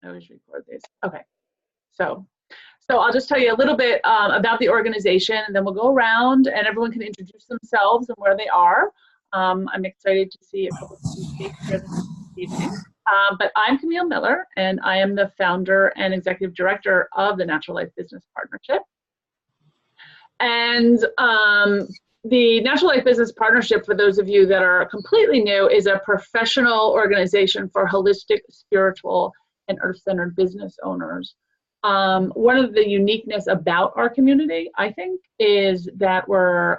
I always record these. Okay. So I'll just tell you a little bit about the organization, and then we'll go around and everyone can introduce themselves and where they are. I'm excited to see a couple of new faces here this evening. But I'm Camille Miller, and I am the founder and executive director of the Natural Life Business Partnership. And the Natural Life Business Partnership, for those of you that are completely new, is a professional organization for holistic, spiritual, and earth-centered business owners. One of the uniqueness about our community, I think, is that we're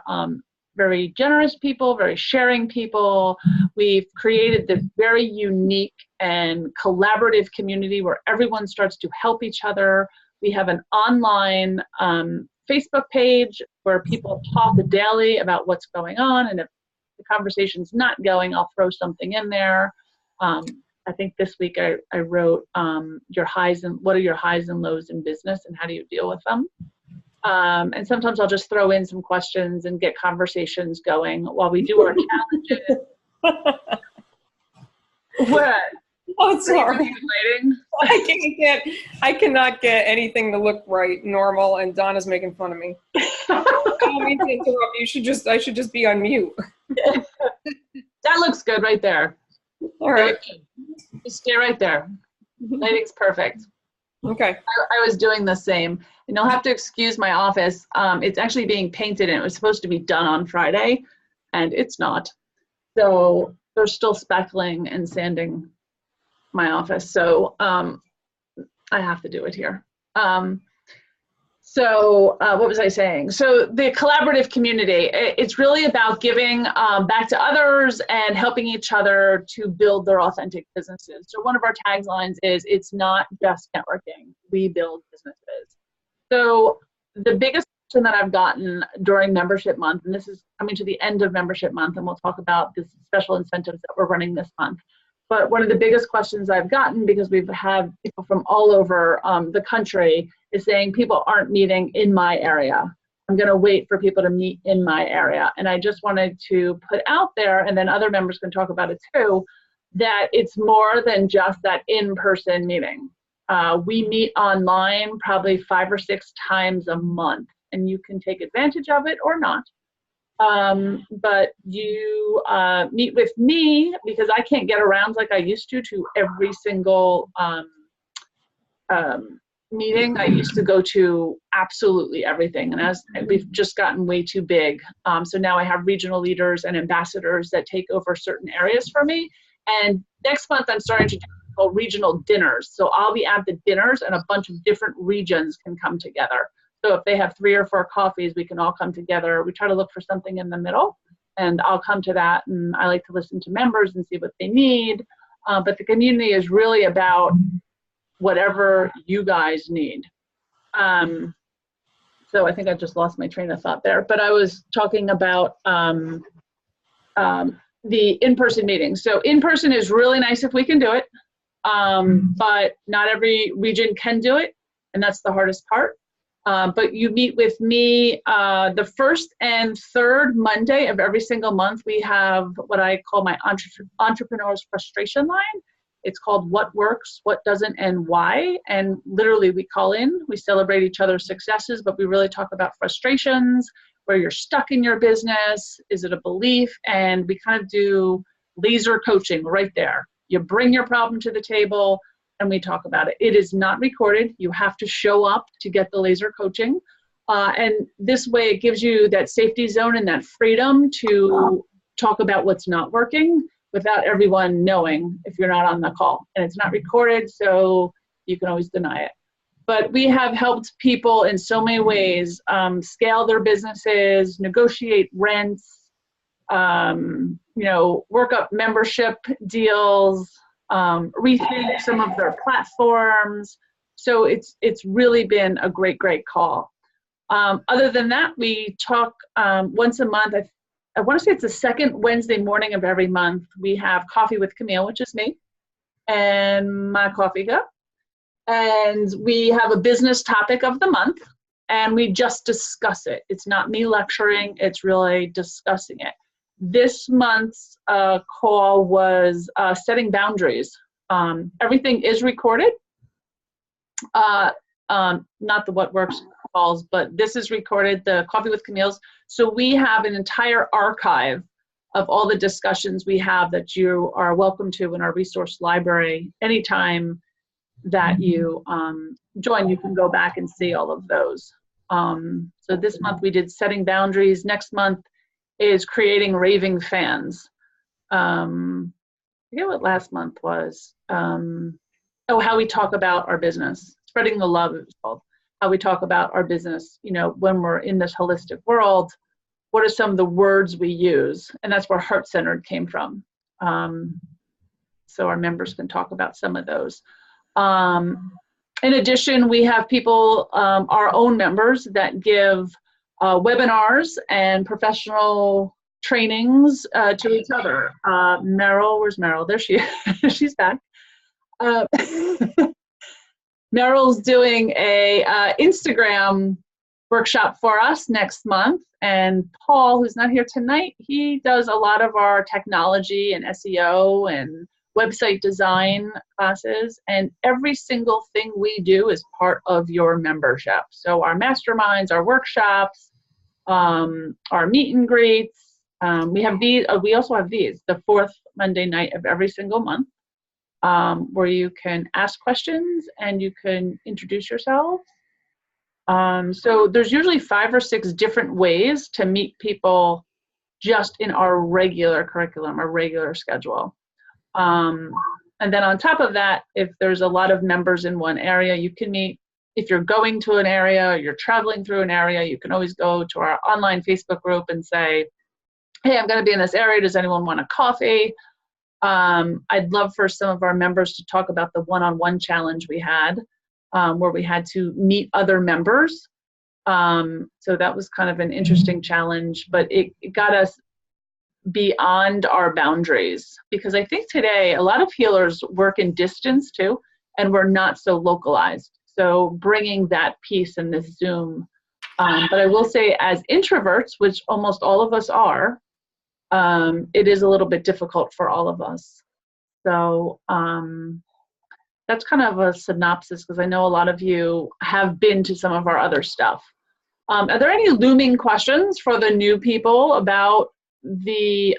very generous people, very sharing people. We've created this very unique and collaborative community where everyone starts to help each other. We have an online Facebook page where people talk daily about what's going on, and if the conversation's not going, I'll throw something in there. I think this week I wrote what are your highs and lows in business and how do you deal with them? And sometimes I'll just throw in some questions and get conversations going while we do our challenges. What? Oh, sorry. I cannot get anything to look right, normal, and Donna's making fun of me. I don't mean to interrupt. I should just be on mute. That looks good right there. All right. Just stay right there. Lighting's perfect. Okay. I was doing the same. And you'll have to excuse my office. It's actually being painted, and it was supposed to be done on Friday, and it's not. So they're still speckling and sanding my office. So I have to do it here. What was I saying? So the collaborative community, it's really about giving back to others and helping each other to build their authentic businesses. So one of our taglines is, it's not just networking, we build businesses. So the biggest question that I've gotten during membership month, and this is coming to the end of membership month, and we'll talk about this special incentives that we're running this month. But one of the biggest questions I've gotten, because we've had people from all over the country, is saying people aren't meeting in my area. I'm going to wait for people to meet in my area. And I just wanted to put out there, and then other members can talk about it too, that it's more than just that in-person meeting. We meet online probably 5 or 6 times a month, and you can take advantage of it or not. But you meet with me because I can't get around like I used to every single meeting. I used to go to absolutely everything, and as we've just gotten way too big, so now I have regional leaders and ambassadors that take over certain areas for me. And next month I'm starting to do regional dinners, so I'll be at the dinners and a bunch of different regions can come together. So if they have 3 or 4 coffees, we can all come together. We try to look for something in the middle, and I'll come to that, and I like to listen to members and see what they need. But the community is really about whatever you guys need. So I think I just lost my train of thought there, but I was talking about the in-person meetings. So in-person is really nice if we can do it, but not every region can do it, and that's the hardest part. But you meet with me the first and third Monday of every single month. We have what I call my entrepreneur's frustration line. It's called What Works, What Doesn't, and Why. And literally we call in, we celebrate each other's successes, but we really talk about frustrations, where you're stuck in your business, is it a belief? And we kind of do laser coaching right there. You bring your problem to the table, and we talk about it. It is not recorded. You have to show up to get the laser coaching. And this way it gives you that safety zone and that freedom to talk about what's not working without everyone knowing if you're not on the call. And it's not recorded, so you can always deny it. But we have helped people in so many ways scale their businesses, negotiate rents, work up membership deals, rethink some of their platforms. So it's really been a great call. Other than that, we talk once a month. I want to say it's the second Wednesday morning of every month. We have Coffee with Camille, which is me, and my coffee cup. And we have a business topic of the month, and we just discuss it. It's not me lecturing, it's really discussing it. This month's call was setting boundaries. Everything is recorded, not the What Works calls, but this is recorded, the Coffee with Camille's. So we have an entire archive of all the discussions we have that you are welcome to in our resource library. Anytime that you join, you can go back and see all of those. So this month we did setting boundaries. Next month is creating raving fans. I forget what last month was. Oh, how we talk about our business. Spreading the love, it's called. How we talk about our business, you know, when we're in this holistic world, what are some of the words we use? And that's where heart-centered came from. So our members can talk about some of those. In addition, we have people, our own members, that give webinars and professional trainings to each other. Meryl, where's Meryl? There she is. She's back. Meryl's doing a Instagram workshop for us next month, and Paul, who's not here tonight, he does a lot of our technology and SEO and website design classes, and every single thing we do is part of your membership. So our masterminds, our workshops, our meet and greets, we have these, we also have these, the fourth Monday night of every single month, where you can ask questions and you can introduce yourself. So there's usually 5 or 6 different ways to meet people just in our regular curriculum, our regular schedule. And then on top of that, if there's a lot of members in one area, you can meet. If you're going to an area, or you're traveling through an area, you can always go to our online Facebook group and say, hey, I'm going to be in this area. Does anyone want a coffee? I'd love for some of our members to talk about the one-on-one challenge we had, where we had to meet other members. So that was kind of an interesting challenge, but it got us beyond our boundaries, because I think today a lot of healers work in distance too, and we're not so localized. So bringing that piece in this Zoom, but I will say as introverts, which almost all of us are, it is a little bit difficult for all of us. So that's kind of a synopsis, because I know a lot of you have been to some of our other stuff. Are there any looming questions for the new people about the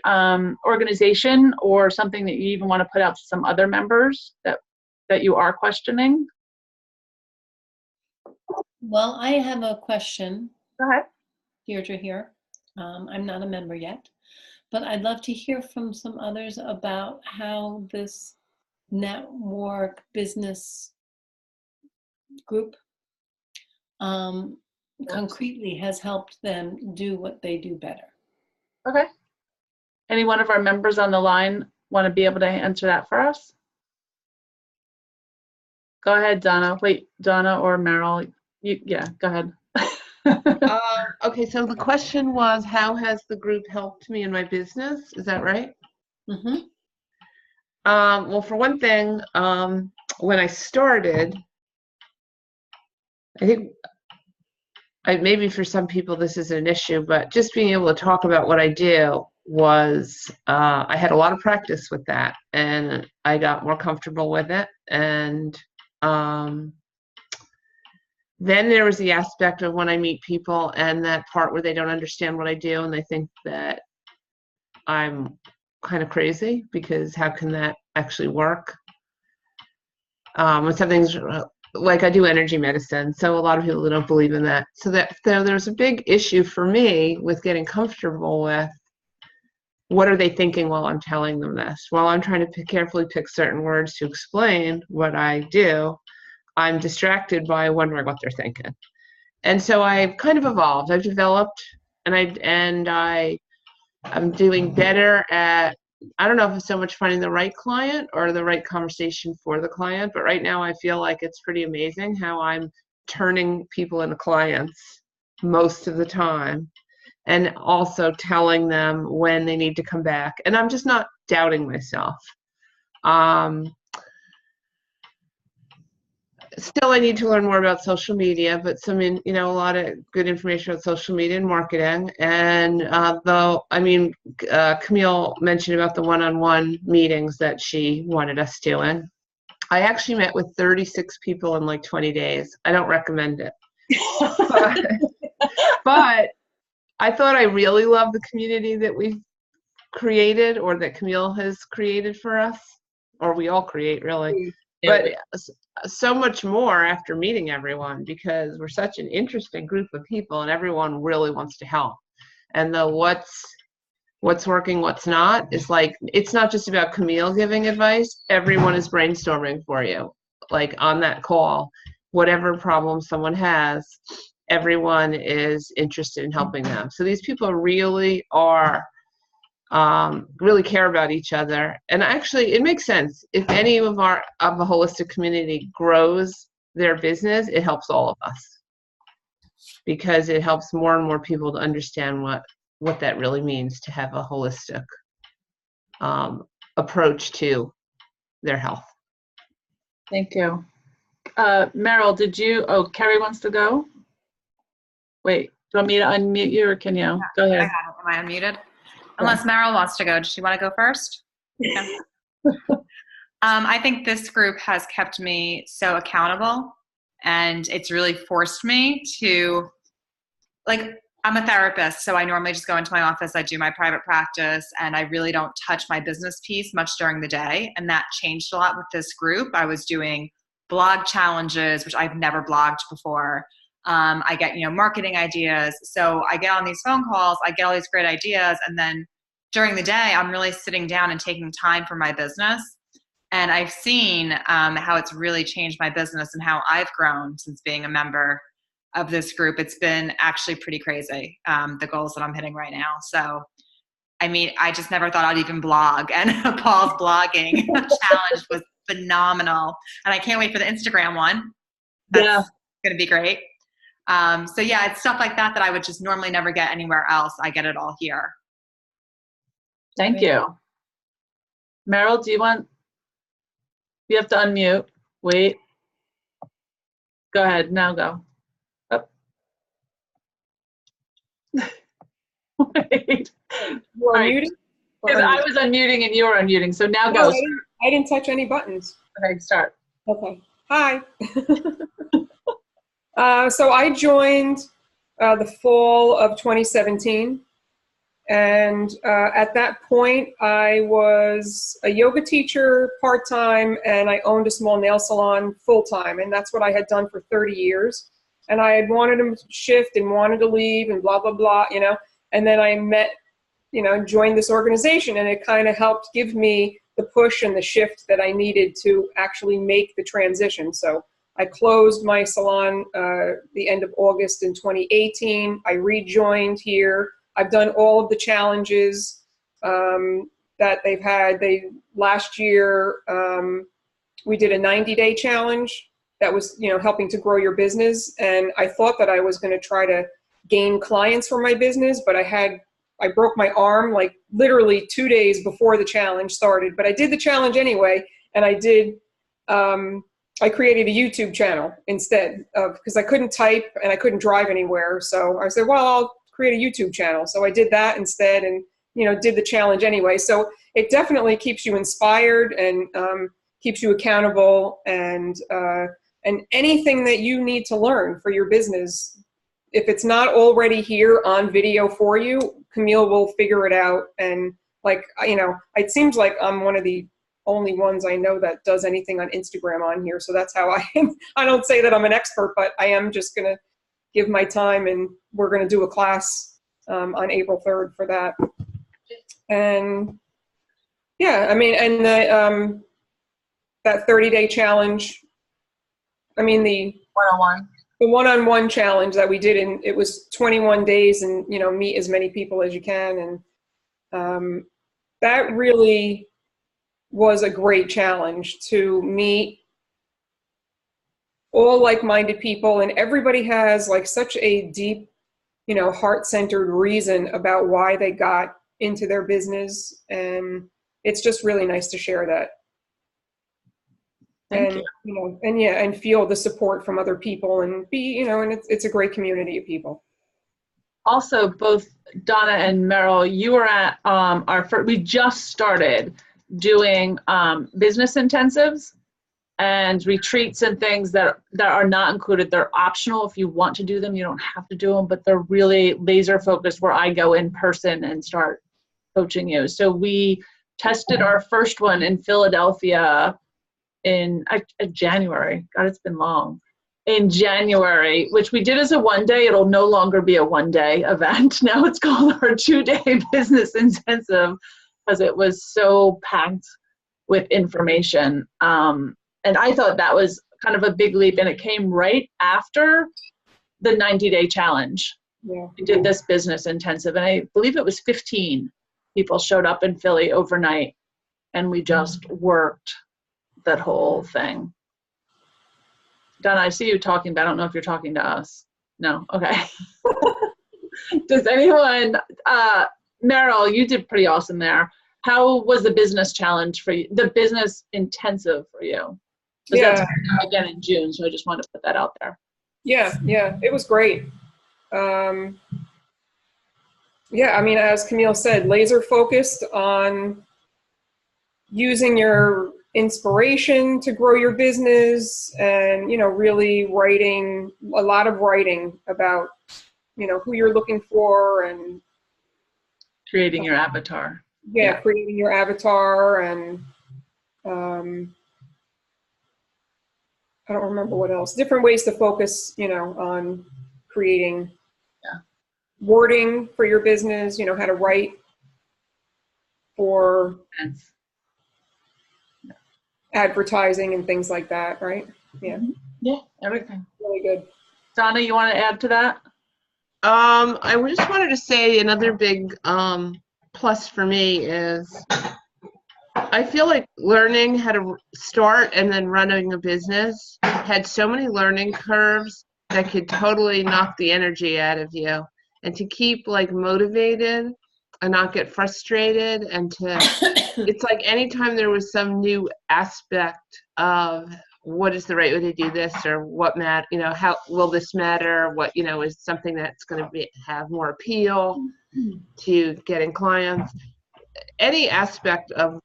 organization, or something that you even want to put out to some other members that you are questioning? Well, I have a question. Go ahead. Deirdre here. I'm not a member yet, but I'd love to hear from some others about how this network business group concretely has helped them do what they do better. Okay. Any one of our members on the line want to be able to answer that for us? Go ahead, Donna. Wait, Donna or Meryl? Yeah, go ahead. Okay, so the question was, how has the group helped me in my business? Is that right? Mm-hmm. Well, for one thing, when I started, I think maybe for some people this is an issue, but just being able to talk about what I do was, I had a lot of practice with that, and I got more comfortable with it. And then there was the aspect of when I meet people and that part where they don't understand what I do and they think that I'm kind of crazy, because how can that actually work? When something's like, I do energy medicine, so a lot of people don't believe in that. So that there's a big issue for me with getting comfortable with what are they thinking while I'm telling them this. While I'm trying to carefully pick certain words to explain what I do, I'm distracted by wondering what they're thinking. And so I've kind of evolved. I've developed, and I'm doing better at, I don't know if it's so much finding the right client or the right conversation for the client, but right now I feel like it's pretty amazing how I'm turning people into clients most of the time, and also telling them when they need to come back. And I'm just not doubting myself. Still, I need to learn more about social media, but a lot of good information about social media and marketing. And Camille mentioned about the one-on-one meetings that she wanted us doing. I actually met with 36 people in like 20 days. I don't recommend it. But I thought I really loved the community that we've created, or that Camille has created for us, or we all create really. But so much more after meeting everyone, because we're such an interesting group of people and everyone really wants to help. And the what's working, what's not, is like, it's not just about Camille giving advice. Everyone is brainstorming for you, like on that call. Whatever problem someone has, everyone is interested in helping them. So these people really are really care about each other. And actually, it makes sense. If any of a holistic community grows their business, it helps all of us, because it helps more and more people to understand what that really means to have a holistic approach to their health. Thank you. Meryl, Keri wants to go? Wait, do you want me to unmute you, or can you? Yeah, go ahead. Am I unmuted? Unless Meryl wants to go. Does she want to go first? Yeah. I think this group has kept me so accountable, and it's really forced me to, like, I'm a therapist, so I normally just go into my office, I do my private practice, and I really don't touch my business piece much during the day. And that changed a lot with this group. I was doing blog challenges, which I've never blogged before. I get, marketing ideas. So I get on these phone calls, I get all these great ideas. And then during the day, I'm really sitting down and taking time for my business. And I've seen how it's really changed my business and how I've grown since being a member of this group. It's been actually pretty crazy, the goals that I'm hitting right now. So, I mean, I just never thought I'd even blog. And Paul's blogging challenge was phenomenal. And I can't wait for the Instagram one. That's going to be great. So yeah, it's stuff like that I would just normally never get anywhere else. I get it all here. Thank you. Meryl, you have to unmute. Wait. Go ahead, now go. Oh. Wait. You're unmuted? Because I was unmuting and you were unmuting, so now go. I didn't touch any buttons. Okay, start. Okay. Hi. So I joined the fall of 2017. And at that point, I was a yoga teacher part-time, and I owned a small nail salon full-time. And that's what I had done for 30 years. And I had wanted to shift and wanted to leave and blah, blah, blah, And then I joined this organization, and it kind of helped give me the push and the shift that I needed to actually make the transition. So I closed my salon the end of August in 2018. I rejoined here. I've done all of the challenges that they've had. Last year, we did a 90-day challenge that was, helping to grow your business. And I thought that I was going to try to gain clients for my business, but I broke my arm like literally 2 days before the challenge started. But I did the challenge anyway, and I created a YouTube channel instead because I couldn't type and I couldn't drive anywhere. So I said, well, I'll create a YouTube channel. So I did that instead, and did the challenge anyway. So it definitely keeps you inspired and keeps you accountable, and anything that you need to learn for your business, if it's not already here on video for you, Camille will figure it out. And it seems like I'm one of the only ones I know that does anything on Instagram on here. So that's how I am. I don't say that I'm an expert, but I am just going to give my time, and we're going to do a class on April 3rd for that. And yeah, I mean, and that 30-day challenge, I mean, the one-on-one challenge that we did, it was 21 days and, meet as many people as you can. And that really was a great challenge, to meet all like-minded people, and everybody has like such a deep, heart-centered reason about why they got into their business, and it's just really nice to share that. Thank you. And feel the support from other people, and be, and it's a great community of people. Also, both Donna and Meryl, you were at we just started doing business intensives. and retreats and things that are not included. They're optional. If you want to do them, you don't have to do them, but they're really laser focused where I go in person and start coaching you. So we tested our first one in Philadelphia in January. God, it's been long. In January, which we did as a 1 day. It'll no longer be a 1 day event. Now it's called our 2 day business intensive because it was so packed with information. And I thought that was kind of a big leap, and it came right after the 90-day challenge. Yeah. We did this business intensive, and I believe it was 15 people showed up in Philly overnight, and we just worked that whole thing. Donna, I see you talking, but I don't know if you're talking to us. No? Okay. Does anyone, Meryl, you did pretty awesome there. How was the business challenge for you, the business intensive for you? Yeah. That's again in June, so I just wanted to put that out there. Yeah, it was great. Yeah, I mean, as Camille said, laser focused on using your inspiration to grow your business, and, you know, really writing, a lot of writing about, you know, who you're looking for, and Creating your avatar. yeah. Creating your avatar, and I don't remember what else. Different ways to focus, you know, on creating wording for your business, you know, how to write for advertising and things like that, right? Yeah. Yeah, everything. Really good. Donna, you want to add to that? I just wanted to say another big plus for me is I feel like learning how to start and then running a business had so many learning curves that could totally knock the energy out of you. And to keep like motivated and not get frustrated, and to, it's like anytime there was some new aspect of what is the right way to do this, or what matter, you know, how will this matter, what, you know, is something that's going to have more appeal to getting clients. Any aspect of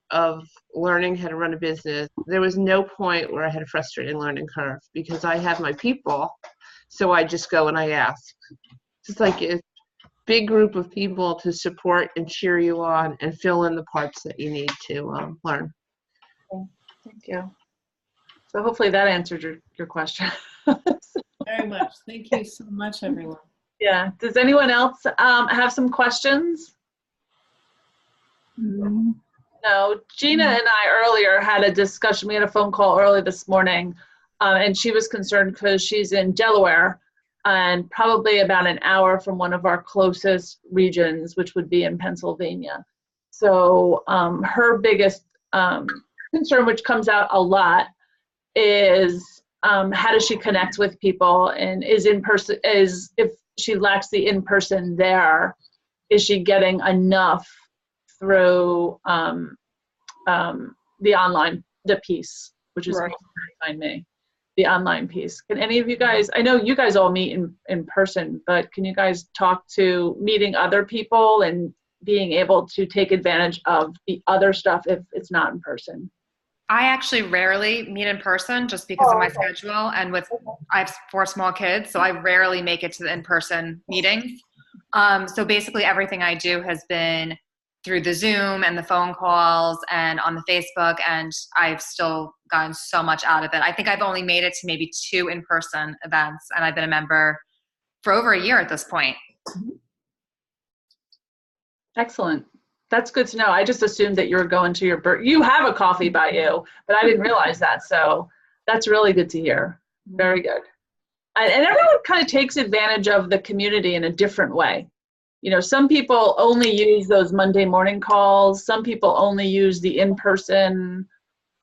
learning how to run a business, there was no point where I had a frustrating learning curve, because I have my people, so I just go and I ask. It's like a big group of people to support and cheer you on and fill in the parts that you need to learn. Thank you. So hopefully that answered your question. Very much. Thank you so much, everyone. Yeah. Does anyone else have some questions? No. Gina and I earlier had a discussion. We had a phone call early this morning, and she was concerned because she's in Delaware and probably about an hour from one of our closest regions, which would be in Pennsylvania. So her biggest concern, which comes out a lot, is how does she connect with people, and is if she lacks the in-person there, is she getting enough through the online, the piece, which is Right. Find Me, the online piece. Can any of you guys, I know you guys all meet in person, but can you guys talk to meeting other people and being able to take advantage of the other stuff if it's not in person? I actually rarely meet in person just because of my schedule, and I have 4 small kids, so I rarely make it to the in-person meetings. So basically everything I do has been through the Zoom and the phone calls and on the Facebook, and I've still gotten so much out of it. I think I've only made it to maybe 2 in-person events, and I've been a member for over a year at this point. Excellent. That's good to know. I just assumed that you were going to you have a coffee by you, but I didn't realize that. So that's really good to hear. Very good. And everyone kind of takes advantage of the community in a different way. You know, some people only use those Monday morning calls. Some people only use the in-person.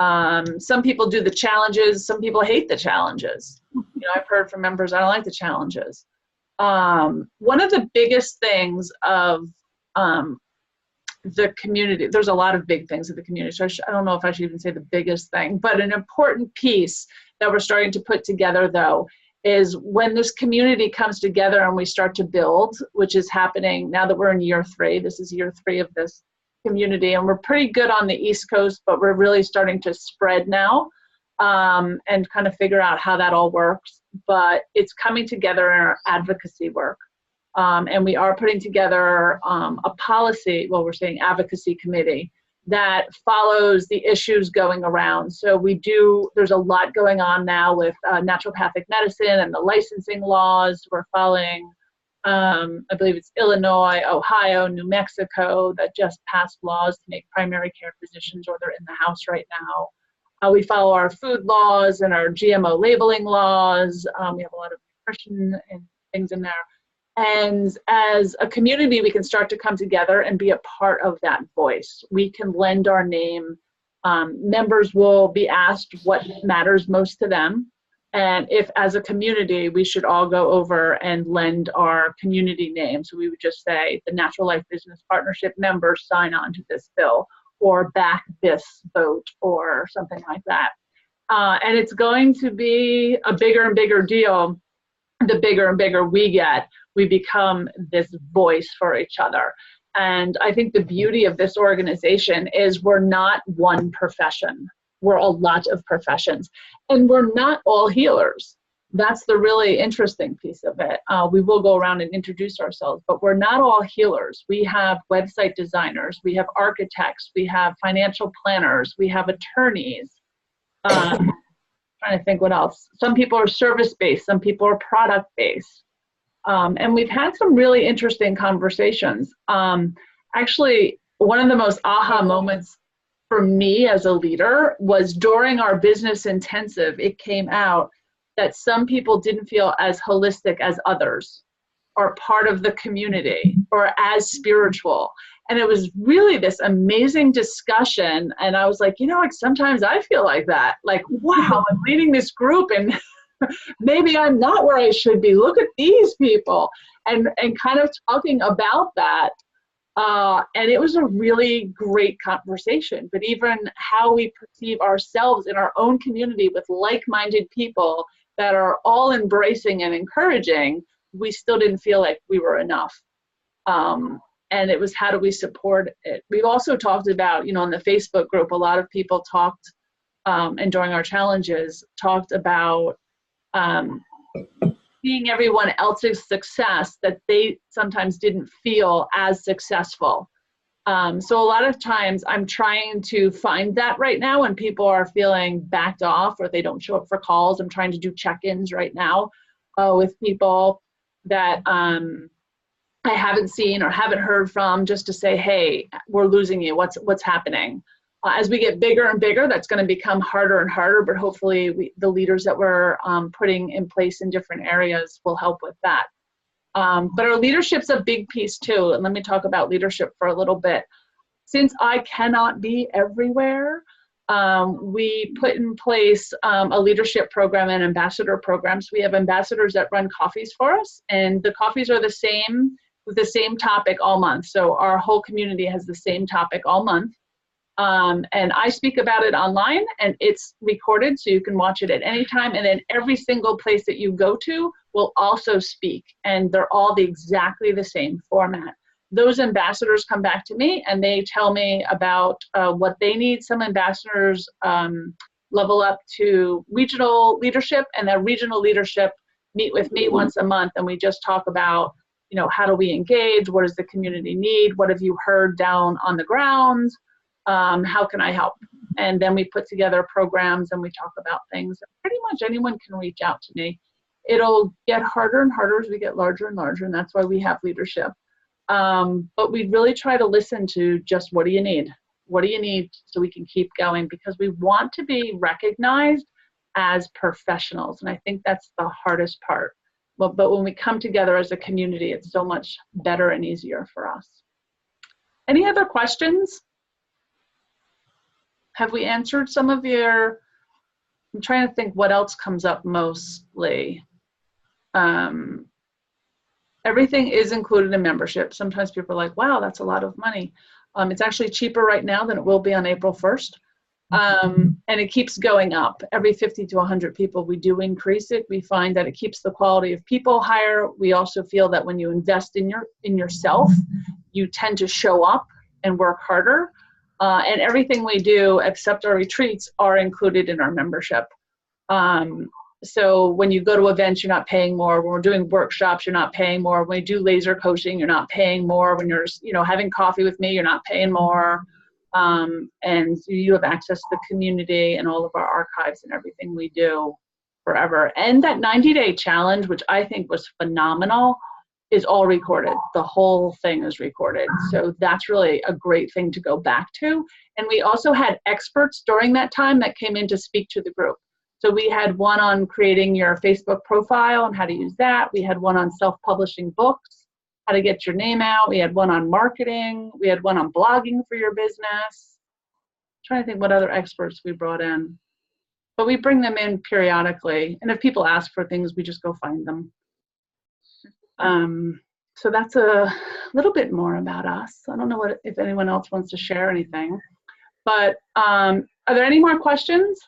Some people do the challenges. Some people hate the challenges. You know, I've heard from members, I don't like the challenges. One of the biggest things of the community, there's a lot of big things in the community, so I don't know if I should even say the biggest thing, but an important piece that we're starting to put together, though, is when this community comes together and we start to build, which is happening now that we're in year 3. This is year 3 of this community, and we're pretty good on the East Coast, but we're really starting to spread now. and kind of figure out how that all works. But it's coming together in our advocacy work. And we are putting together a policy, well, we're saying advocacy committee, that follows the issues going around. So there's a lot going on now with naturopathic medicine and the licensing laws. We're following, I believe it's Illinois, Ohio, New Mexico that just passed laws to make primary care physicians, or they're in the House right now. We follow our food laws and our GMO labeling laws. We have a lot of nutrition and things in there. And as a community, we can start to come together and be a part of that voice. We can lend our name. Members will be asked what matters most to them. And if, as a community, we should all go over and lend our community name. So we would just say, the Natural Life Business Partnership members sign on to this bill, or back this vote, or something like that. And it's going to be a bigger and bigger deal. The bigger and bigger we get, we become this voice for each other. And I think the beauty of this organization is we're not one profession. We're a lot of professions. And we're not all healers. That's the really interesting piece of it. We will go around and introduce ourselves, but we're not all healers. We have website designers, we have architects, we have financial planners, we have attorneys. Trying to think what else. Some people are service-based, some people are product-based. And we've had some really interesting conversations. Actually, one of the most aha moments for me as a leader was during our business intensive. It came out that some people didn't feel as holistic as others, or part of the community, or as spiritual. And it was really this amazing discussion. And I was like, like sometimes I feel like that. Like, wow, I'm leading this group and maybe I'm not where I should be. Look at these people. And kind of talking about that. And it was a really great conversation. But even how we perceive ourselves in our own community with like-minded people that are all embracing and encouraging, we still didn't feel like we were enough. And it was, how do we support it? We've also talked about, in the Facebook group, a lot of people talked, and during our challenges, talked about seeing everyone else's success that they sometimes didn't feel as successful. So a lot of times I'm trying to find that right now when people are feeling backed off or they don't show up for calls. I'm trying to do check-ins right now with people that I haven't seen or haven't heard from, just to say, hey, we're losing you. What's happening? As we get bigger and bigger, that's going to become harder and harder, but hopefully the leaders that we're putting in place in different areas will help with that. But our leadership's a big piece too. And let me talk about leadership for a little bit. Since I cannot be everywhere, we put in place a leadership program and ambassador programs. We have ambassadors that run coffees for us, and the coffees are the same, with the same topic all month. So our whole community has the same topic all month. And I speak about it online, and it's recorded, so you can watch it at any time. And then every single place that you go to will also speak, and they're all exactly the same format. Those ambassadors come back to me and they tell me about what they need. Some ambassadors level up to regional leadership, and that regional leadership meet with me once a month, and we just talk about, how do we engage? What does the community need? What have you heard down on the ground? How can I help? And then we put together programs and we talk about things. Pretty much anyone can reach out to me. It'll get harder and harder as we get larger and larger, and that's why we have leadership. But we really try to listen to just, what do you need? What do you need so we can keep going? Because we want to be recognized as professionals. And I think that's the hardest part. But when we come together as a community, it's so much better and easier for us. Any other questions? Have we answered some of your, I'm trying to think what else comes up mostly. Everything is included in membership. Sometimes people are like, wow, that's a lot of money. It's actually cheaper right now than it will be on April 1st. And it keeps going up. Every 50 to 100 people, we do increase it. We find that it keeps the quality of people higher. We also feel that when you invest in yourself, you tend to show up and work harder. And everything we do, except our retreats, are included in our membership. So when you go to events, you're not paying more. When we're doing workshops, you're not paying more. When we do laser coaching, you're not paying more. When you're, having coffee with me, you're not paying more. And you have access to the community and all of our archives and everything we do forever. And that 90-day challenge, which I think was phenomenal, is all recorded. The whole thing is recorded. So that's really a great thing to go back to. And we also had experts during that time that came in to speak to the group. So we had one on creating your Facebook profile and how to use that. We had one on self-publishing books, how to get your name out. We had one on marketing. We had one on blogging for your business. I'm trying to think what other experts we brought in. But we bring them in periodically. And if people ask for things, we just go find them. So that's a little bit more about us. I don't know if anyone else wants to share anything. But are there any more questions?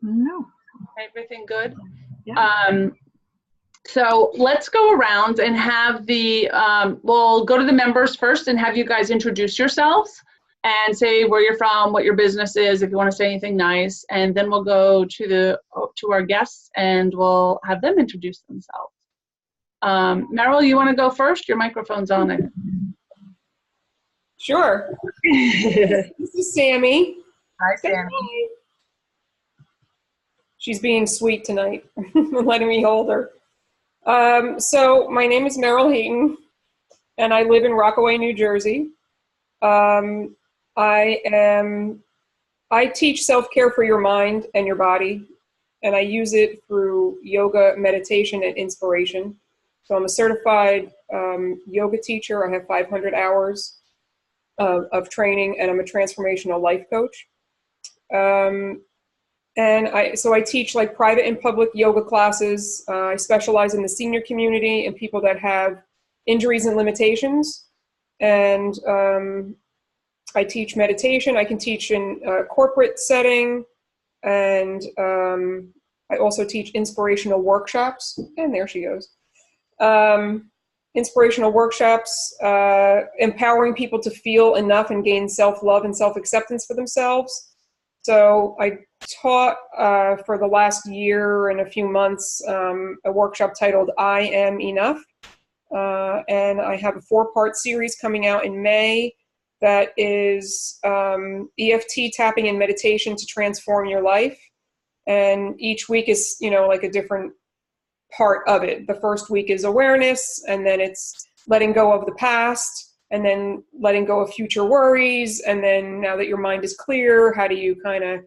No. Everything good? Yeah. So let's go around and have we'll go to the members first and have you guys introduce yourselves and say where you're from, what your business is, if you want to say anything nice, and then we'll go to our guests and we'll have them introduce themselves. Meryl, you want to go first? Your microphone's on there. Sure. This is Sammy. Hi, Sammy. She's being sweet tonight, letting me hold her. So my name is Meryl-How, and I live in Rockaway, New Jersey. I teach self-care for your mind and your body, and I use it through yoga, meditation, and inspiration. So I'm a certified yoga teacher. I have 500 hours of training, and I'm a transformational life coach. So I teach like private and public yoga classes. I specialize in the senior community and people that have injuries and limitations. And I teach meditation. I can teach in a corporate setting. And I also teach inspirational workshops. And there she goes. Inspirational workshops, empowering people to feel enough and gain self-love and self-acceptance for themselves. So I taught for the last year and a few months a workshop titled I Am Enough. And I have a 4-part series coming out in May that is EFT tapping and meditation to transform your life. And each week is, like a different part of it. The first week is awareness, and then it's letting go of the past, and then letting go of future worries. And then now that your mind is clear, how do you kind of,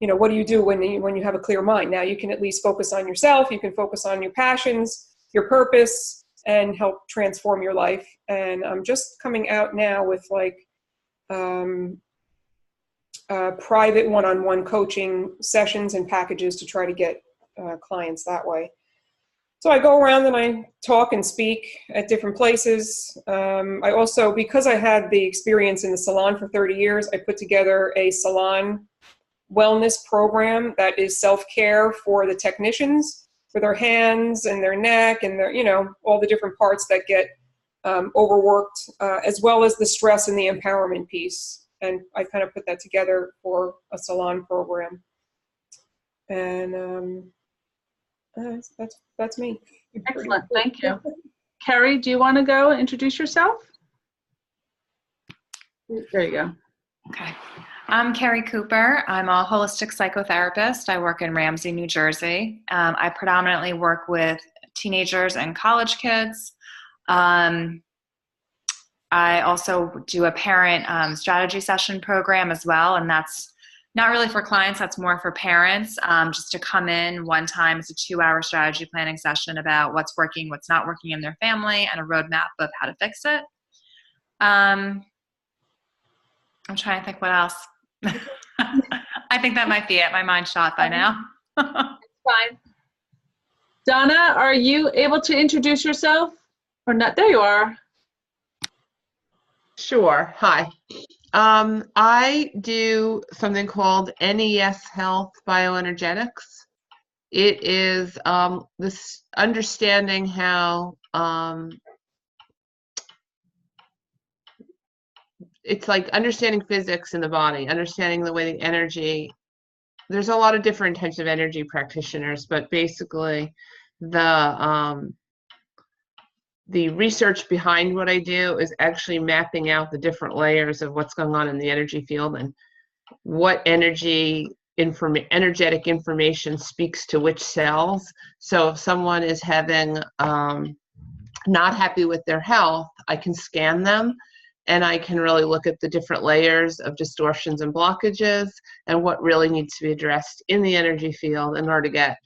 what do you do when you have a clear mind? Now you can at least focus on yourself. You can focus on your passions, your purpose, and help transform your life. And I'm just coming out now with like private one-on-one coaching sessions and packages to try to get clients that way. So I go around and I talk and speak at different places. I also, because I had the experience in the salon for 30 years, I put together a salon wellness program that is self-care for the technicians, for their hands and their neck and their, all the different parts that get overworked, as well as the stress and the empowerment piece. And I kind of put that together for a salon program. And that's me. Excellent, thank you. Keri, do you want to go introduce yourself? There you go. Okay. I'm Keri Cooper. I'm a holistic psychotherapist. I work in Ramsey, New Jersey. I predominantly work with teenagers and college kids. I also do a parent strategy session program as well, and that's not really for clients, that's more for parents, just to come in one time. It's a 2-hour strategy planning session about what's working, what's not working in their family, and a roadmap of how to fix it. I'm trying to think what else. I think that might be it. My mind's shot by now. Fine. Donna, are you able to introduce yourself? Or not? There you are. Sure. Hi. I do something called NES Health Bioenergetics. It is this understanding how it's like understanding physics in the body, understanding the way the energy, there's a lot of different types of energy practitioners, but basically the research behind what I do is actually mapping out the different layers of what's going on in the energy field and what energetic information speaks to which cells. So if someone is having not happy with their health, I can scan them and I can really look at the different layers of distortions and blockages and what really needs to be addressed in the energy field in order to get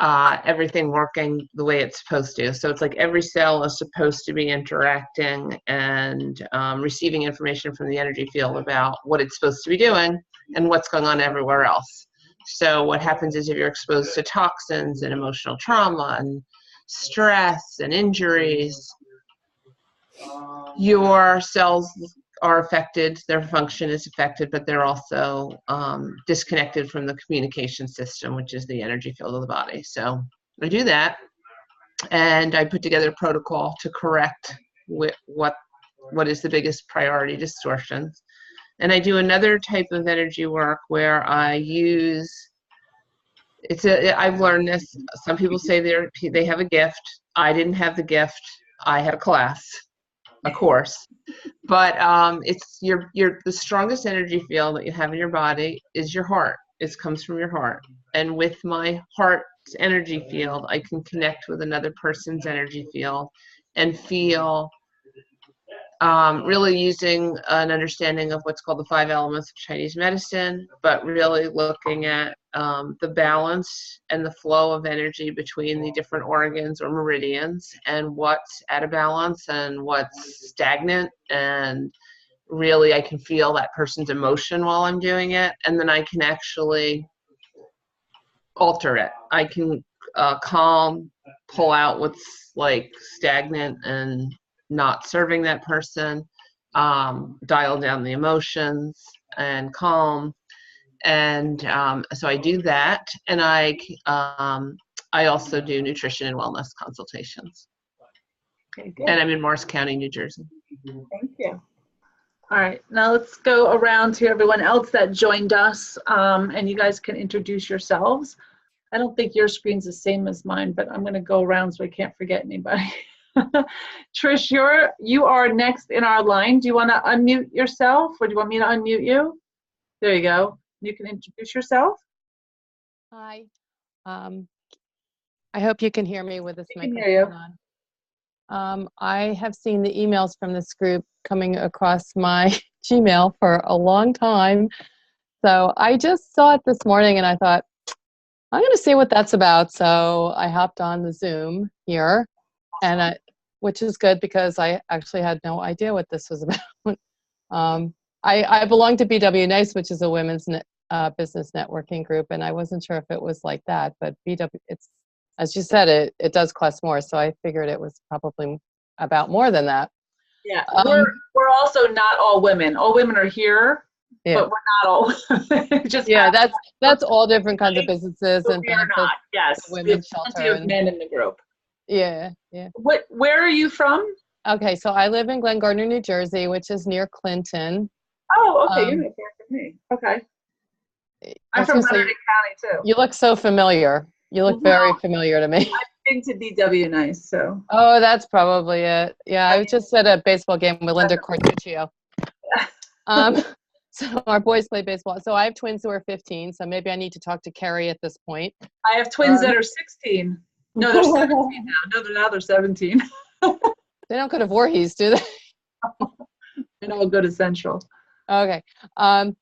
everything working the way it's supposed to. So it's like every cell is supposed to be interacting and receiving information from the energy field about what it's supposed to be doing and what's going on everywhere else. So what happens is if you're exposed to toxins and emotional trauma and stress and injuries, your cells are affected, their function is affected, but they're also disconnected from the communication system, which is the energy field of the body. So I do that, and I put together a protocol to correct what is the biggest priority distortions. And I do another type of energy work where I use, I've learned this, some people say they have a gift. I didn't have the gift. I had a class, a course. But it's the strongest energy field that you have in your body is your heart. It comes from your heart. And with my heart's energy field, I can connect with another person's energy field and feel really using an understanding of what's called the 5 elements of Chinese medicine, but really looking at the balance and the flow of energy between the different organs or meridians and what's out of balance and what's stagnant. And really I can feel that person's emotion while I'm doing it. And then I can actually alter it. I can calm, pull out what's like stagnant and not serving that person, dial down the emotions and calm. And so I do that. And I also do nutrition and wellness consultations. Okay, good. And I'm in Morris County, New Jersey. Thank you. All right, now let's go around to everyone else that joined us, and you guys can introduce yourselves. I don't think your screen's the same as mine, but I'm going to go around so I can't forget anybody. Trish, you are next in our line. Do you want to unmute yourself, or do you want me to unmute you? There you go. You can introduce yourself. Hi. I hope you can hear me with this microphone on. I have seen the emails from this group coming across my Gmail for a long time. So I just saw it this morning and I thought, I'm going to see what that's about. So I hopped on the Zoom here, and which is good because I actually had no idea what this was about. I belong to BW Nice, which is a women's business networking group, and I wasn't sure if it was like that, but BW, it's, as you said, it does cost more, so I figured it was probably about more than that. Yeah, we're also not all women. All women are here, yeah. But we're not all. Just yeah, that's all different kinds of businesses and we are not. Yes, women's plenty of men in the group. Yeah, yeah. Where are you from? Okay, so I live in Glen Gardner, New Jersey, which is near Clinton. Oh, okay, you're not far from me. Okay. I'm from Mar19 County too. You look so familiar. You look very familiar to me. I've been to BW Nice, so. Oh, that's probably it. Yeah, I was just at a baseball game with Linda Cortuccio. So our boys play baseball. So I have twins who are 15, so maybe I need to talk to Keri at this point. I have twins that are 16. No, they're 17 now. No, they're 17. They don't go to Voorhees, do they? They don't go to Central. Okay.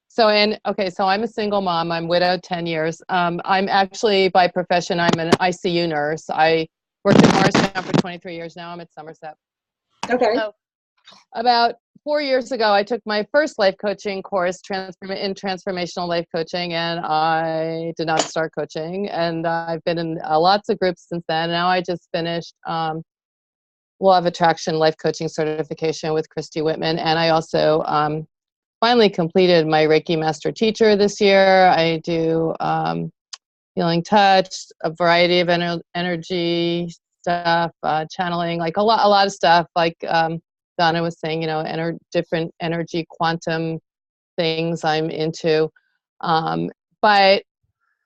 So I'm a single mom. I'm widowed 10 years. I'm actually, by profession, I'm an ICU nurse. I worked at Morristown for 23 years now. I'm at Somerset. Okay. So about 4 years ago, I took my first life coaching course in transformational life coaching, and I did not start coaching. And I've been in lots of groups since then. Now I just finished Law of Attraction life coaching certification with Christy Whitman, and I also finally completed my Reiki Master Teacher this year. I do healing touch, a variety of energy stuff, channeling, like a lot of stuff, like Donna was saying, different energy, quantum things I'm into. But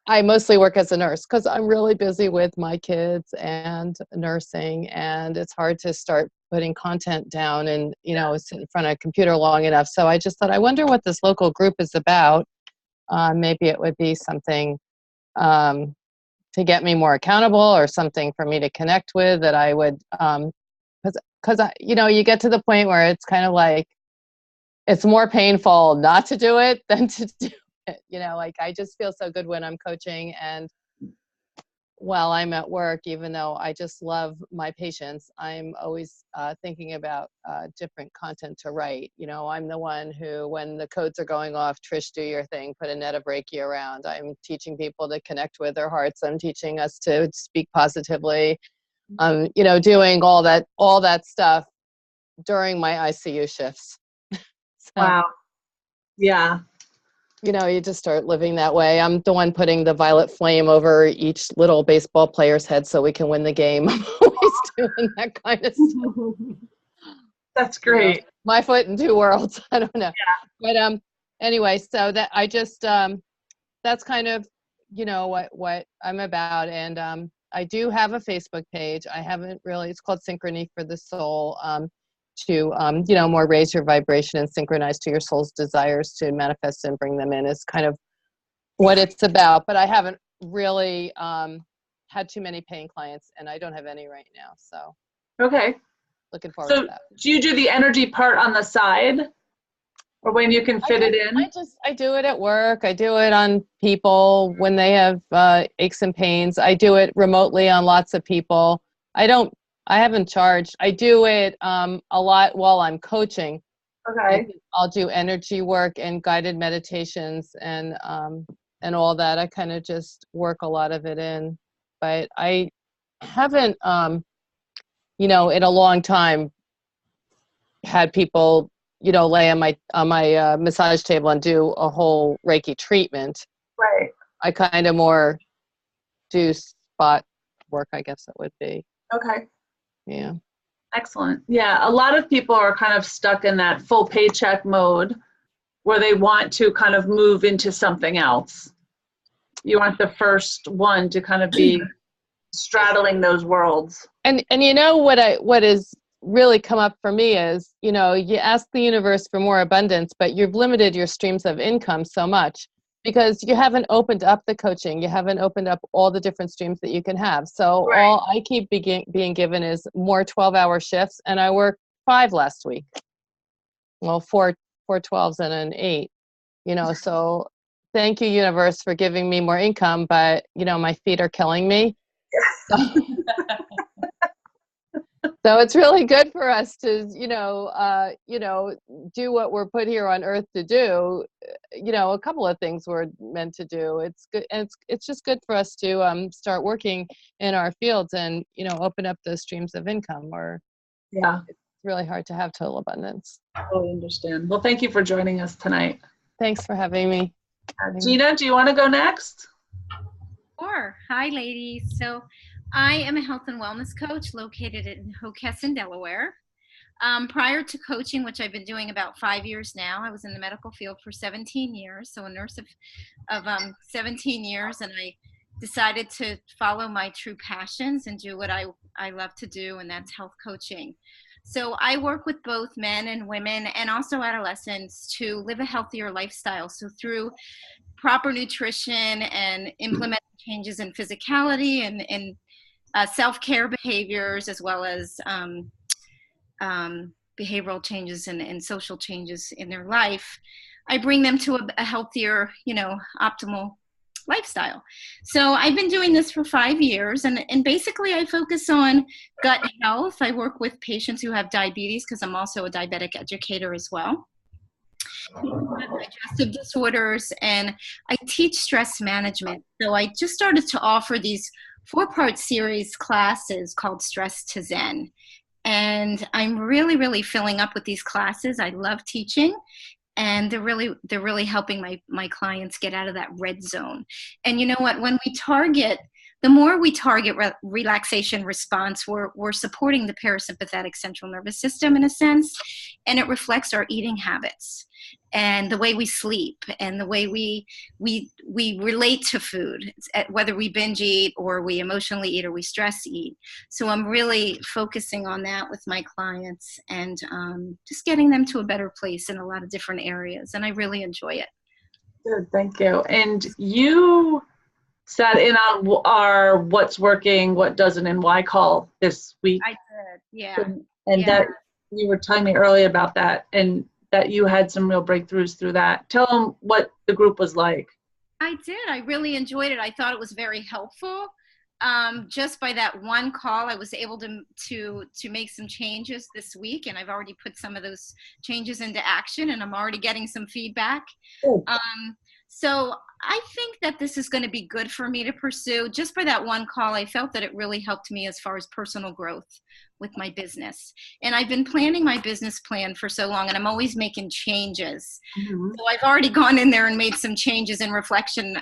I mostly work as a nurse because I'm really busy with my kids and nursing, and it's hard to start putting content down and, sit in front of a computer long enough. So I just thought, I wonder what this local group is about. Maybe it would be something to get me more accountable, or something for me to connect with that I would, because you get to the point where it's kind of like, it's more painful not to do it than to do it. I just feel so good when I'm coaching and while I'm at work, even though I just love my patients, I'm always thinking about different content to write. I'm the one who, when the codes are going off, Trish, do your thing, put a net of Reiki around. I'm teaching people to connect with their hearts. I'm teaching us to speak positively. Doing all that stuff during my ICU shifts. So, wow. Yeah. you just start living that way. I'm the one putting the violet flame over each little baseball player's head so we can win the game. I'm always doing that kind of stuff. That's great. My foot in two worlds. I don't know. Yeah. But anyway, so that I just that's kind of what I'm about. And I do have a Facebook page. I haven't really. It's called Synchrony for the Soul. To more raise your vibration and synchronize to your soul's desires to manifest and bring them in is kind of what it's about. But I haven't really had too many paying clients, and I don't have any right now. So okay, looking forward to that. Do you do the energy part on the side, or when you can fit it in? I do it at work. I do it on people when they have aches and pains. I do it remotely on lots of people. I haven't charged. I do it a lot while I'm coaching. Okay. I'll do energy work and guided meditations and all that. I kind of just work a lot of it in, but I haven't, in a long time had people, lay on my massage table and do a whole Reiki treatment. Right. I kind of more do spot work, I guess it would be. Okay. Yeah. Excellent. Yeah, a lot of people are kind of stuck in that full paycheck mode where they want to kind of move into something else. You aren't the first one to kind of be straddling those worlds. And what is really come up for me is, you ask the universe for more abundance, but you've limited your streams of income so much because you haven't opened up the coaching. You haven't opened up all the different streams that you can have. So right. All I keep being given is more 12-hour shifts, and I worked 5 last week. Well, 4 12s and an 8, so thank you, universe, for giving me more income, but, my feet are killing me. So it's really good for us to, do what we're put here on earth to do. A couple of things we're meant to do. It's good, and it's just good for us to start working in our fields and open up those streams of income. Or it's really hard to have total abundance. I totally understand. Well, thank you for joining us tonight. Thanks for having me. Gina, do you want to go next? Sure. Hi, ladies. So I am a health and wellness coach located in Hockessin, Delaware. Prior to coaching, which I've been doing about 5 years now, I was in the medical field for 17 years, so a nurse of 17 years, and I decided to follow my true passions and do what I love to do, and that's health coaching. So I work with both men and women and also adolescents to live a healthier lifestyle. So through proper nutrition and implementing changes in physicality and self-care behaviors, as well as behavioral changes and social changes in their life, I bring them to a healthier, optimal lifestyle. So I've been doing this for 5 years, and basically I focus on gut health. I work with patients who have diabetes because I'm also a diabetic educator as well. Digestive disorders, and I teach stress management. So I just started to offer these 4-part series classes called Stress to Zen. And I'm really, really filling up with these classes. I love teaching, and they're really helping my clients get out of that red zone. And you know what, when we target the more we target relaxation response, we're supporting the parasympathetic central nervous system in a sense, and it reflects our eating habits and the way we sleep and the way we relate to food, whether we binge eat or we emotionally eat or we stress eat. So I'm really focusing on that with my clients and just getting them to a better place in a lot of different areas, and I really enjoy it. Good, thank you. And you sat in on our What's Working, What Doesn't, and Why call this week. I did, yeah. And yeah. that you were telling me earlier about that, and that you had some real breakthroughs through that. Tell them what the group was like. I did. I really enjoyed it. I thought it was very helpful. Just by that one call, I was able to make some changes this week, and I've already put some of those changes into action, and I'm already getting some feedback. So I think that this is going to be good for me to pursue. Just by that one call, I felt that it really helped me as far as personal growth with my business. And I've been planning my business plan for so long, and I'm always making changes. Mm-hmm. So I've already gone in there and made some changes in reflection,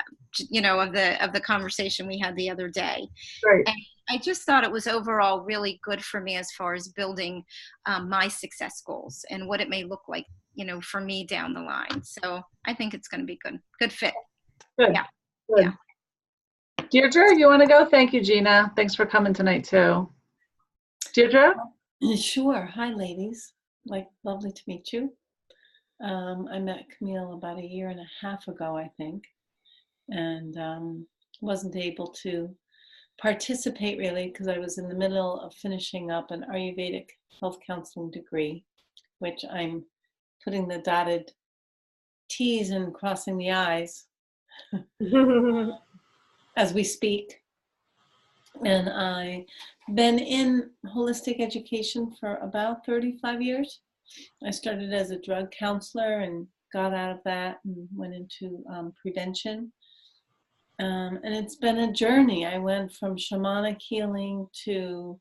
you know, of the conversation we had the other day. Right. And I just thought it was overall really good for me as far as building my success goals and what it may look like, you know, for me down the line. So I think it's going to be good fit. Good. Yeah. Good. Yeah. Deirdre, you want to go? Thank you, Gina. Thanks for coming tonight too. Deirdre? Sure. Hi, ladies. Lovely to meet you. I met Camille about 1.5 years ago, I think, and wasn't able to participate really because I was in the middle of finishing up an Ayurvedic health counseling degree, which I'm putting the dotted T's and crossing the I's as we speak. And I've been in holistic education for about 35 years. I started as a drug counselor and got out of that and went into prevention. And it's been a journey. I went from shamanic healing to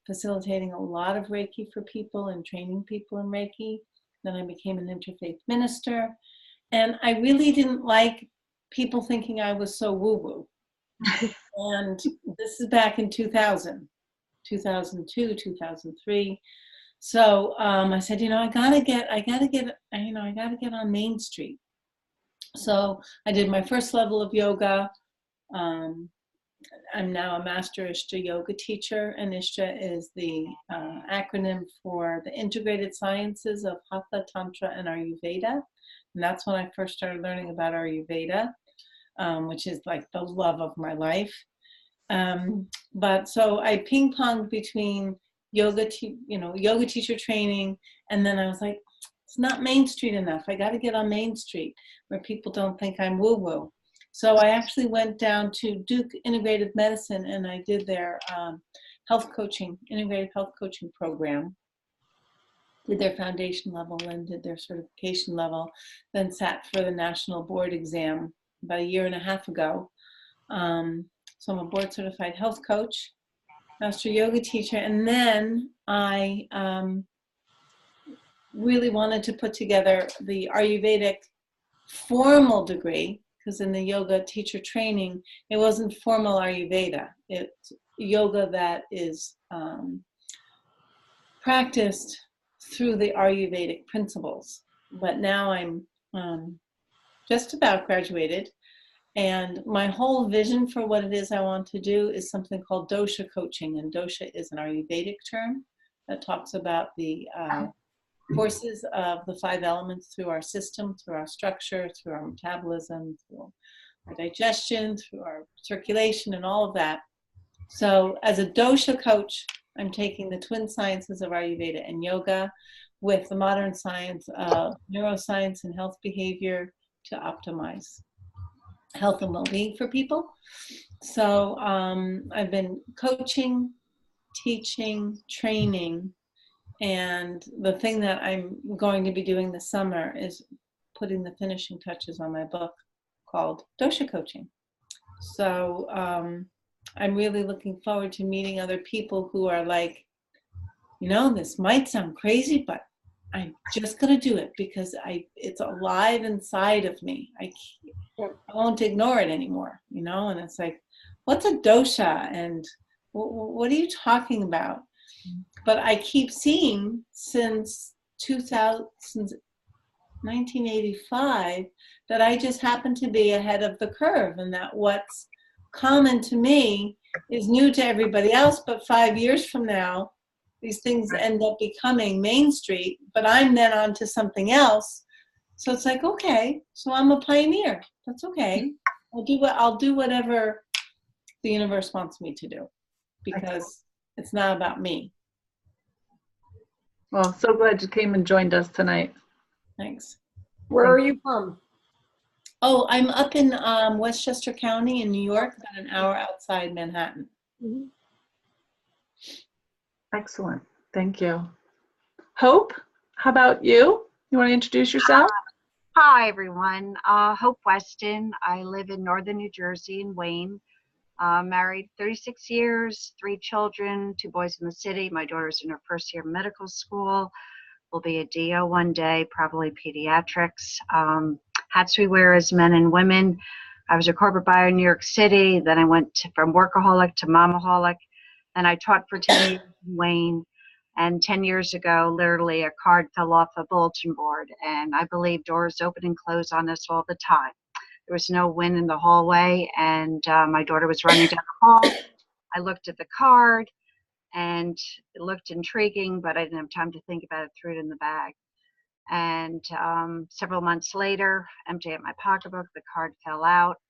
facilitating a lot of Reiki for people and training people in Reiki. Then I became an interfaith minister. And I really didn't like people thinking I was so woo-woo. And this is back in 2000, 2002, 2003. So I said, you know, I gotta get on Main Street. So I did my first level of yoga. I'm now a master Ishta yoga teacher, and Ishta is the acronym for the integrated sciences of Hatha, Tantra, and Ayurveda. And that's when I first started learning about Ayurveda, which is like the love of my life. But so I ping-ponged between yoga teacher training, and then I was like, it's not Main Street enough. I got to get on Main Street where people don't think I'm woo-woo. So I actually went down to Duke Integrative Medicine, and I did their integrative health coaching program. Did their foundation level and did their certification level, then sat for the national board exam about 1.5 years ago. So I'm a board certified health coach, master yoga teacher, and then I really wanted to put together the Ayurvedic formal degree, because in the yoga teacher training, it wasn't formal Ayurveda. It's yoga that is practiced through the Ayurvedic principles. But now I'm just about graduated, and my whole vision for what it is I want to do is something called dosha coaching. And dosha is an Ayurvedic term that talks about the forces of the 5 elements through our system, through our structure, through our metabolism, through our digestion, through our circulation, and all of that. So as a dosha coach, I'm taking the twin sciences of Ayurveda and yoga with the modern science of neuroscience and health behavior to optimize health and well-being for people. So I've been coaching, teaching, training, and the thing that I'm going to be doing this summer is putting the finishing touches on my book called Dosha Coaching. So I'm really looking forward to meeting other people who are like, you know, this might sound crazy, but I'm just going to do it because it's alive inside of me. I won't ignore it anymore, you know, and it's like, what's a dosha? And what are you talking about? But I keep seeing since 1985 that I just happen to be ahead of the curve, and that what's common to me is new to everybody else, but 5 years from now, these things end up becoming Main Street, but I'm then on to something else. So it's like, okay, so I'm a pioneer. That's okay. I'll do whatever the universe wants me to do, because it's not about me. Well, so glad you came and joined us tonight. Thanks. Where are you from? Oh, I'm up in Westchester County in New York, about an hour outside Manhattan. Mm-hmm. Excellent. Thank you. Hope, how about you? You want to introduce yourself? Hi, everyone. Hope Weston. I live in northern New Jersey in Wayne. Married 36 years, 3 children, 2 boys in the city. My daughter's in her first year of medical school. Will be a DO one day, probably pediatrics. Hats we wear as men and women. I was a corporate buyer in New York City. Then I went from workaholic to momaholic. And I taught for 10 years in Wayne. And 10 years ago, literally a card fell off a bulletin board. And I believe doors open and close on us all the time. There was no wind in the hallway, and my daughter was running down the hall. I looked at the card, and it looked intriguing, but I didn't have time to think about it, threw it in the bag. And several months later, emptying out my pocketbook, the card fell out.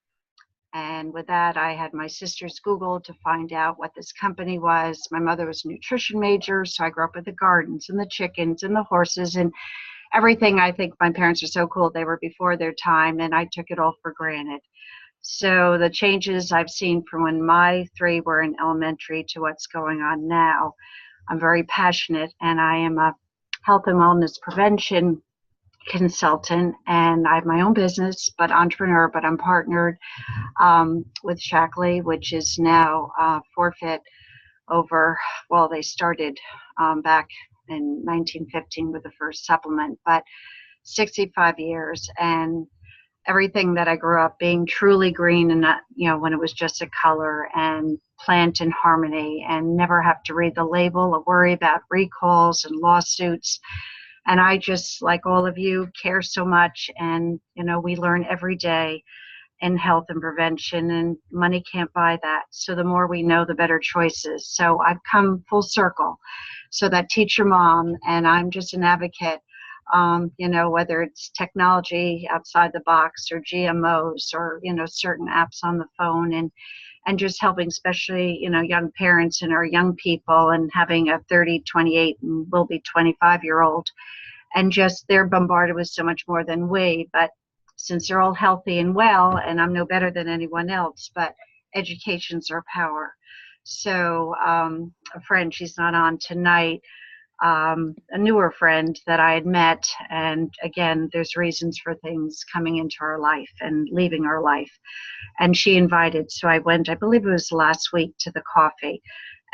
And with that, I had my sisters Google to find out what this company was. My mother was a nutrition major, so I grew up with the gardens and the chickens and the horses and everything. I think my parents are so cool. They were before their time, and I took it all for granted. So the changes I've seen from when my 3 were in elementary to what's going on now, I'm very passionate, and I am a health and wellness prevention consultant, and I have my own business, but entrepreneur, but I'm partnered with Shackley, which is now forfeit over, well, they started back in 1915 with the first supplement, but 65 years, and everything that I grew up being truly green, and not, when it was just a color, and plant in harmony, and never have to read the label or worry about recalls and lawsuits. And I just, like all of you, care so much, and we learn every day in health and prevention, and money can't buy that. So the more we know, the better choices. So I've come full circle. So that teacher mom, and I'm just an advocate, whether it's technology outside the box or GMOs or, certain apps on the phone, and just helping, especially, young parents and our young people, and having a 30, 28, and will be 25-year-old. And just they're bombarded with so much more than we, but since they're all healthy and well, and I'm no better than anyone else, but education's our power. So a friend, she's not on tonight, a newer friend that I had met, and again, there's reasons for things coming into our life and leaving our life. And she invited, so I went, I believe it was last week, to the coffee.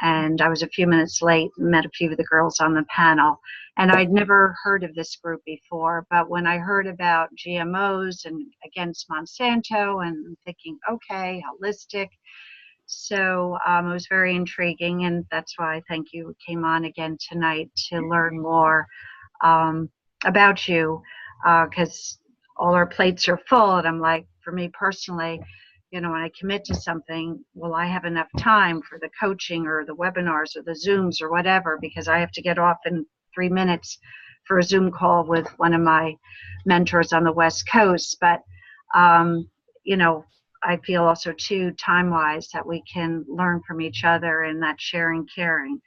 And I was a few minutes late, met a few of the girls on the panel. And I'd never heard of this group before, but when I heard about GMOs and against Monsanto, and I'm thinking, okay, holistic. So it was very intriguing, and that's why I thank you came on again tonight to learn more about you, because all our plates are full. And I'm like, for me personally, when I commit to something, will I have enough time for the coaching or the webinars or the Zooms or whatever, because I have to get off in 3 minutes for a Zoom call with one of my mentors on the West Coast. But, I feel also too, time-wise, that we can learn from each other, and that sharing, caring.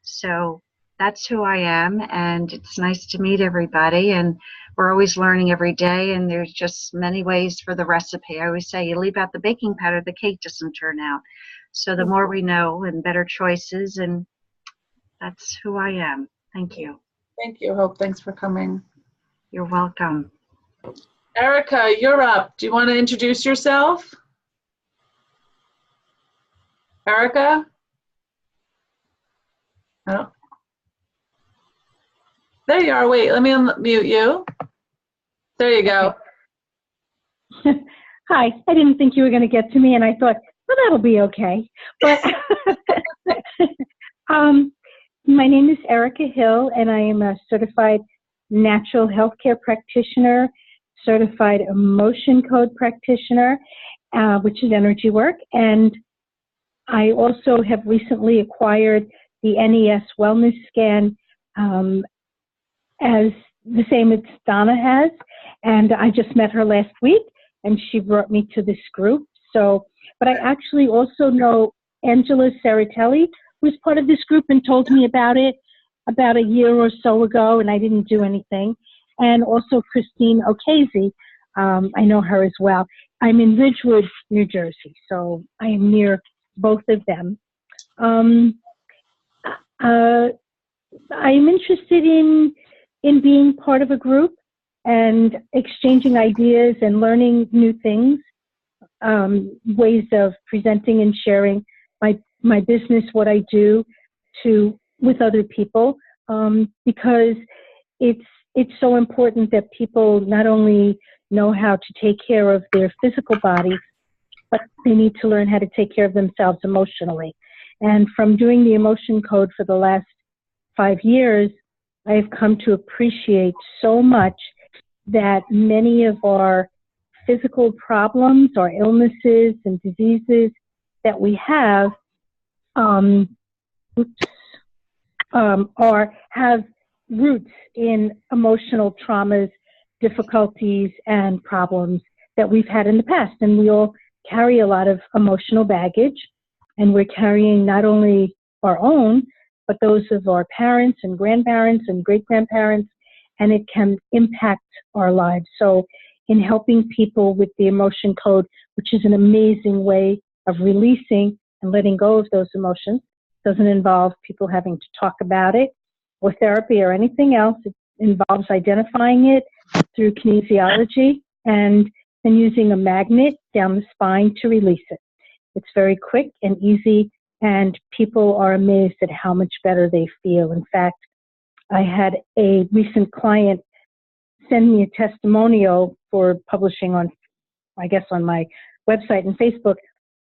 So that's who I am, and it's nice to meet everybody, and we're always learning every day, and there's just many ways for the recipe. I always say, you leave out the baking powder, the cake doesn't turn out. So the more we know, and better choices, and that's who I am. Thank you. Thank you, Hope. Thanks for coming. You're welcome. Erica, you're up. Do you want to introduce yourself? Erica? Oh. There you are. Wait, let me unmute you. There you go. Hi. I didn't think you were going to get to me, and I thought Well, that'll be okay. But my name is Erica Hill, and I am a certified natural healthcare practitioner, certified emotion code practitioner, which is energy work. And I also have recently acquired the NES Wellness Scan as the same as Donna has. And I just met her last week, and she brought me to this group. So, but I actually also know Angela Saratelli, who's part of this group and told me about it about a year or so ago, and I didn't do anything. And also Christine O'Casey, I know her as well. I'm in Ridgewood, New Jersey, so I am near both of them. I'm interested in being part of a group and exchanging ideas and learning new things, ways of presenting and sharing my business, what I do, with other people, because it's so important that people not only know how to take care of their physical bodies, but they need to learn how to take care of themselves emotionally. And from doing the emotion code for the last 5 years, I have come to appreciate so much that many of our physical problems, our illnesses and diseases that we have, have roots in emotional traumas, difficulties, and problems that we've had in the past. And we all carry a lot of emotional baggage, and we're carrying not only our own, but those of our parents and grandparents and great-grandparents, and it can impact our lives. So in helping people with the emotion code, which is an amazing way of releasing and letting go of those emotions, doesn't involve people having to talk about it or therapy or anything else. It involves identifying it through kinesiology and then using a magnet down the spine to release it. It's very quick and easy, and people are amazed at how much better they feel. In fact, I had a recent client send me a testimonial for publishing on my website and Facebook,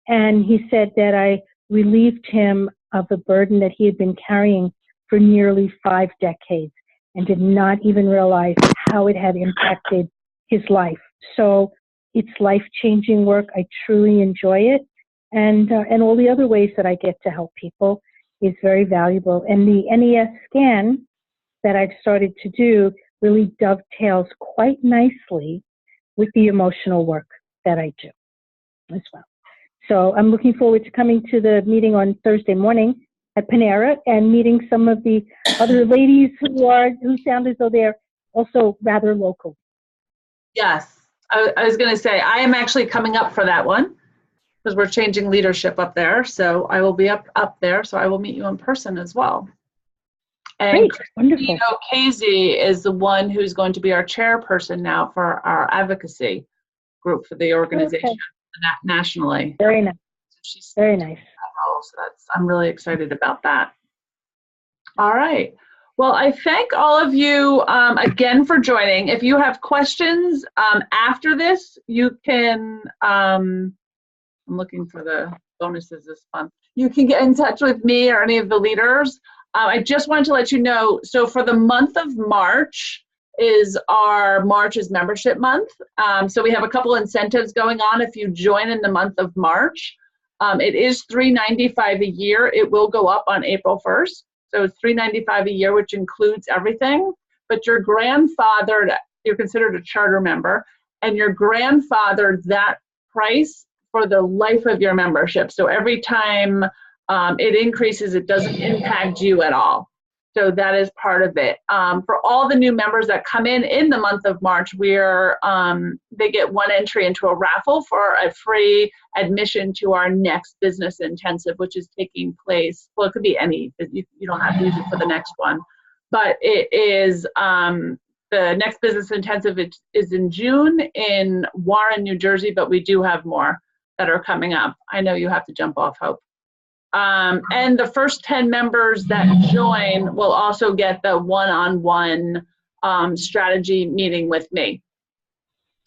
and he said that I relieved him of a burden that he had been carrying for nearly 5 decades and did not even realize how it had impacted his life. So it's life-changing work. I truly enjoy it. And all the other ways that I get to help people is very valuable. And the NES scan that I've started to do really dovetails quite nicely with the emotional work that I do as well. So I'm looking forward to coming to the meeting on Thursday morning at Panera and meeting some of the other ladies who sound as though they're also rather local. Yes, I was going to say, I am actually coming up for that one because we're changing leadership up there. So I will be up there. So I will meet you in person as well. And great, wonderful. Christine O'Casey is the one who's going to be our chairperson now for our advocacy group for the organization nationally. Very nice. So she's very nice. So I'm really excited about that. All right. Well, I thank all of you again for joining. If you have questions after this, you can, I'm looking for the bonuses this month. You can get in touch with me or any of the leaders. I just wanted to let you know, so for the month of March is membership month. So we have a couple incentives going on if you join in the month of March. It is $395 a year. It will go up on April 1st. So it's $395 a year, which includes everything. But your grandfather, you're considered a charter member, and your grandfather that price for the life of your membership. So every time it increases, it doesn't impact you at all. So that is part of it. For all the new members that come in the month of March, they get one entry into a raffle for a free admission to our next business intensive, which is taking place. Well, it could be any. You don't have to use it for the next one, but it is the next business intensive is in June in Warren, New Jersey. But we do have more that are coming up. I know you have to jump off, Hope. And the first 10 members that join will also get the one-on-one strategy meeting with me.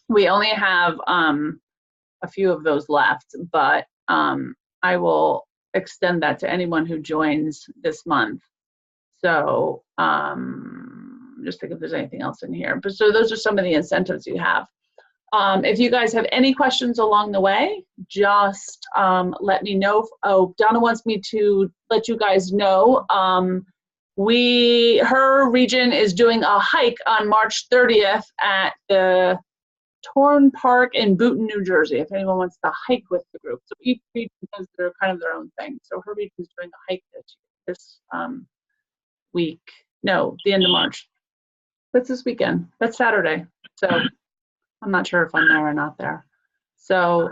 We only have a few of those left, but I will extend that to anyone who joins this month. So just think if there's anything else in here. But so those are some of the incentives you have. If you guys have any questions along the way, just let me know. Oh, Donna wants me to let you guys know. Her region is doing a hike on March 30th at the Torn Park in Boonton, New Jersey, if anyone wants to hike with the group. So each region does kind of their own thing. So her region is doing a hike this week. No, the end of March. That's this weekend. That's Saturday. So I'm not sure if I'm there or not there. So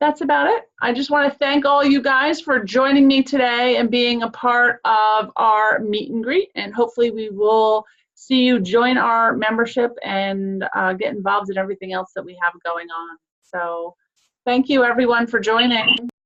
that's about it. I just want to thank all you guys for joining me today and being a part of our meet and greet. And hopefully we will see you join our membership and get involved in everything else that we have going on. So thank you everyone for joining.